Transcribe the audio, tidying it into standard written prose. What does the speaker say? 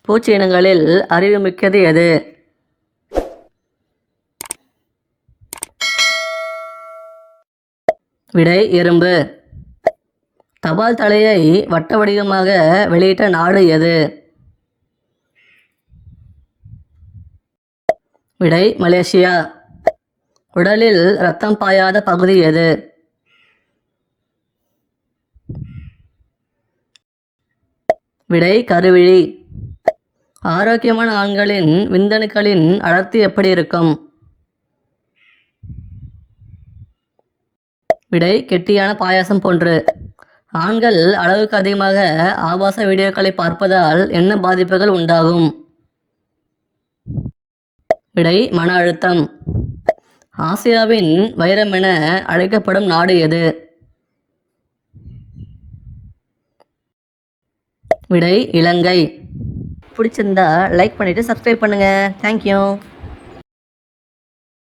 பூச்சி இனங்களில் அறிவுமிக்கது எது? விடை எறும்பு. தபால் தலையை வட்ட வடிவமாக வெளியிட்ட நாடு எது? விடை மலேசியா. உடலில் இரத்தம் பாயாத பகுதி எது? விடை கருவிழி. ஆரோக்கியமான ஆண்களின் விந்தணுக்களின் அடர்த்தி எப்படி இருக்கும்? விடை கெட்டியான பாயாசம் போன்று. ஆண்கள் அளவுக்கு அதிகமாக ஆபாச வீடியோக்களை பார்ப்பதால் என்ன பாதிப்புகள் உண்டாகும்? விடை மன அழுத்தம். ஆசியாவின் வைரம் என அழைக்கப்படும் நாடு எது? விடை இலங்கை. பிடிச்சிருந்தா லைக் பண்ணிவிட்டு சப்ஸ்கிரைப் பண்ணுங்கள். தேங்க்யூ.